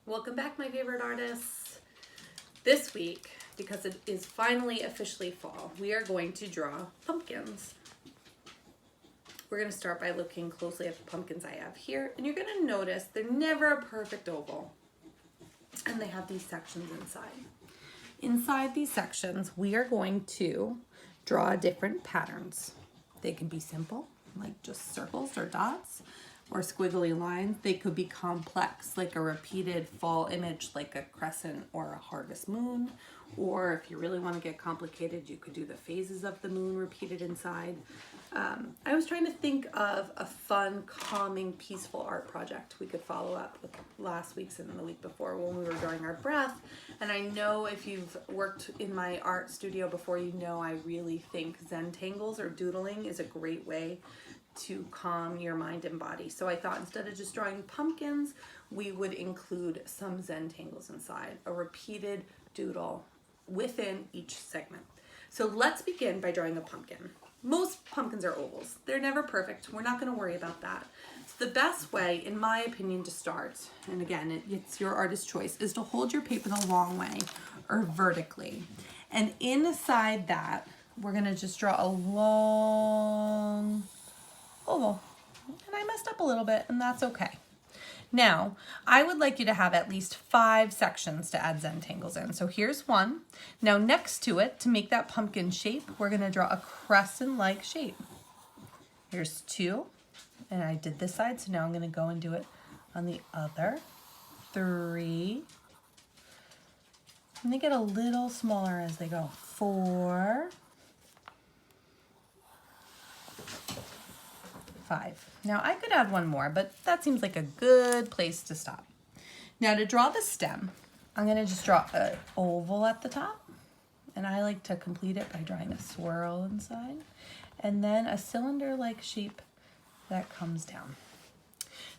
Welcome back, my favorite artists. This week, because it is finally officially fall, we are going to draw pumpkins. We're going to start by looking closely at the pumpkins I have here, and you're going to notice they're never a perfect oval, and they have these sections inside. Inside these sections, we are going to draw different patterns. They can be simple, like just circles or dots, or squiggly lines. They could be complex, like a repeated fall image, like a crescent or a harvest moon. Or if you really want to get complicated, you could do the phases of the moon repeated inside. I was trying to think of a fun, calming, peaceful art project we could follow up with last week's and the week before when we were drawing our breath. And I know if you've worked in my art studio before, you know I really think Zen tangles or doodling is a great way to calm your mind and body. So I thought instead of just drawing pumpkins, we would include some Zen tangles inside, a repeated doodle within each segment. So let's begin by drawing a pumpkin. Most pumpkins are ovals. They're never perfect. We're not going to worry about that. So the best way, in my opinion, to start, and again, it's your artist's choice, is to hold your paper the long way or vertically. And inside that, we're going to just draw a long oval. And I messed up a little bit, and that's okay. Now, I would like you to have at least 5 sections to add Zen tangles in. So here's one. Now next to it, to make that pumpkin shape, we're gonna draw a crescent-like shape. Here's 2, and I did this side, so now I'm gonna go and do it on the other. 3. And they get a little smaller as they go. 4. 5. Now I could add one more, but that seems like a good place to stop. Now to draw the stem, I'm going to just draw an oval at the top, and I like to complete it by drawing a swirl inside, and then a cylinder-like shape that comes down.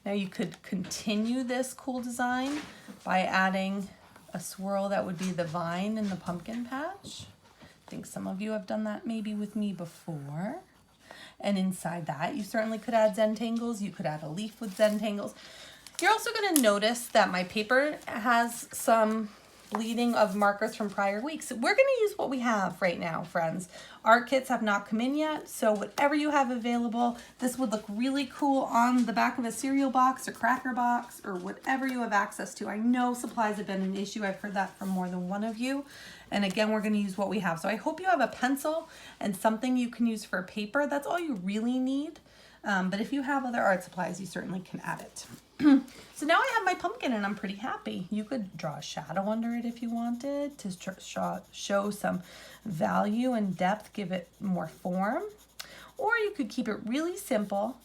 Now you could continue this cool design by adding a swirl that would be the vine in the pumpkin patch. I think some of you have done that maybe with me before. And inside that, you certainly could add Zen tangles. You could add a leaf with Zen tangles. You're also going to notice that my paper has some bleeding of markers from prior weeks. We're going to use what we have right now, friends. Art kits have not come in yet, so whatever you have available, this would look really cool on the back of a cereal box or cracker box or whatever you have access to. I know supplies have been an issue. I've heard that from more than one of you. And again, we're going to use what we have. So I hope you have a pencil and something you can use for paper. That's all you really need. But if you have other art supplies, you certainly can add it. So now I have my pumpkin and I'm pretty happy. You could draw a shadow under it if you wanted to show some value and depth, give it more form. Or you could keep it really simple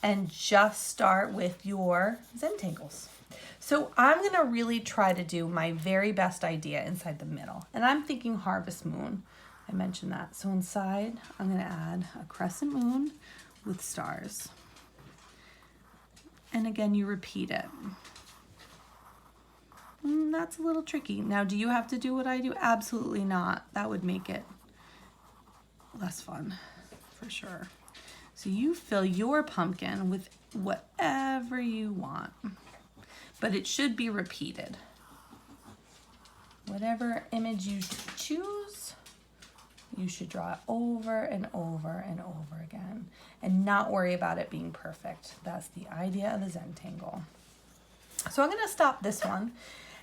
and just start with your Zen tangles. So I'm going to really try to do my very best idea inside the middle. And I'm thinking harvest moon. I mentioned that. So inside, I'm going to add a crescent moon with stars. And again, you repeat it. That's a little tricky. Now, do you have to do what I do? Absolutely not. That would make it less fun, for sure. So you fill your pumpkin with whatever you want. But it should be repeated. Whatever image you choose, you should draw it over and over and over again and not worry about it being perfect. That's the idea of the Zen tangle. So I'm going to stop this one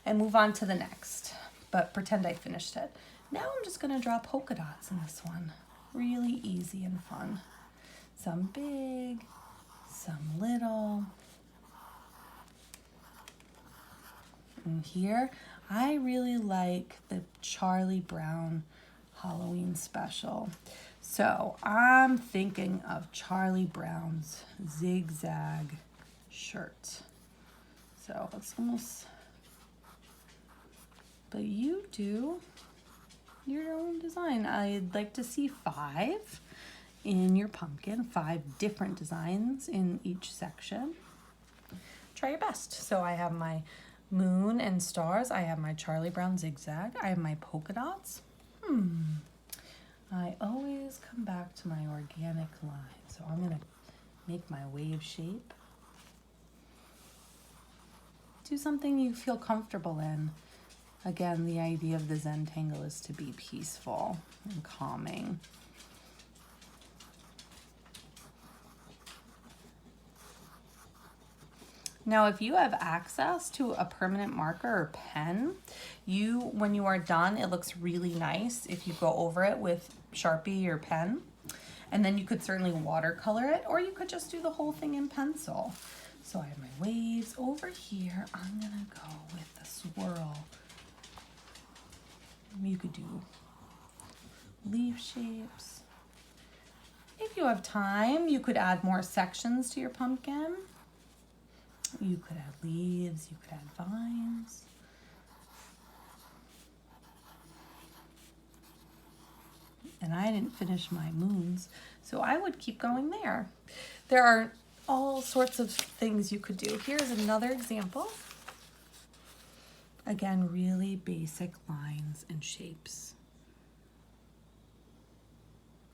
and move on to the next, but pretend I finished it. Now I'm just going to draw polka dots in this one. Really easy and fun. Some big, some little. And here, I really like the Charlie Brown Halloween special. So I'm thinking of Charlie Brown's zigzag shirt. So it's almost, but you do your own design. I'd like to see 5 in your pumpkin, 5 different designs in each section. Try your best. So I have my moon and stars. I have my Charlie Brown zigzag. I have my polka dots. I always come back to my organic line. So I'm going to make my wave shape. do something you feel comfortable in. Again, the idea of the Zentangle is to be peaceful and calming. Now, if you have access to a permanent marker or pen, when you are done, it looks really nice if you go over it with Sharpie or pen. And then you could certainly watercolor it, or you could just do the whole thing in pencil. So I have my waves over here. I'm gonna go with the swirl. You could do leaf shapes. If you have time, you could add more sections to your pumpkin. You could add leaves, you could add vines. And I didn't finish my moons, so I would keep going there. There are all sorts of things you could do. Here's another example. Again, really basic lines and shapes.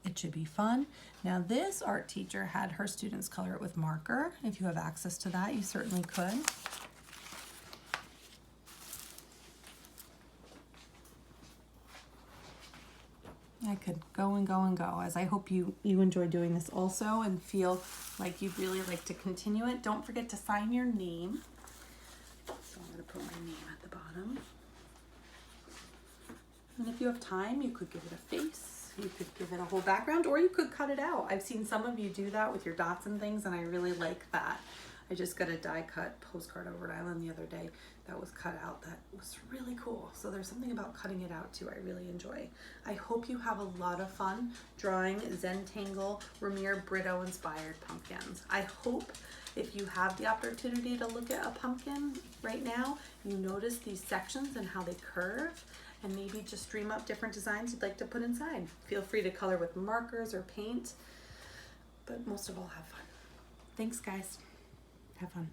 It should be fun. Now this art teacher had her students color it with marker. If you have access to that, you certainly could. I could go and go and go, as I hope you enjoy doing this also and feel like you'd really like to continue it. Don't forget to sign your name. So I'm gonna put my name at the bottom. And if you have time, you could give it a face. You could give it a whole background, or you could cut it out. I've seen some of you do that with your dots and things, and I really like that. I just got a die cut postcard of Rhode Island the other day that was cut out that was really cool. So there's something about cutting it out too I really enjoy. I hope you have a lot of fun drawing Zentangle Ramir Brito inspired pumpkins. I hope if you have the opportunity to look at a pumpkin right now, you notice these sections and how they curve, and maybe just dream up different designs you'd like to put inside. Feel free to color with markers or paint, but most of all, have fun. Thanks, guys. Have fun.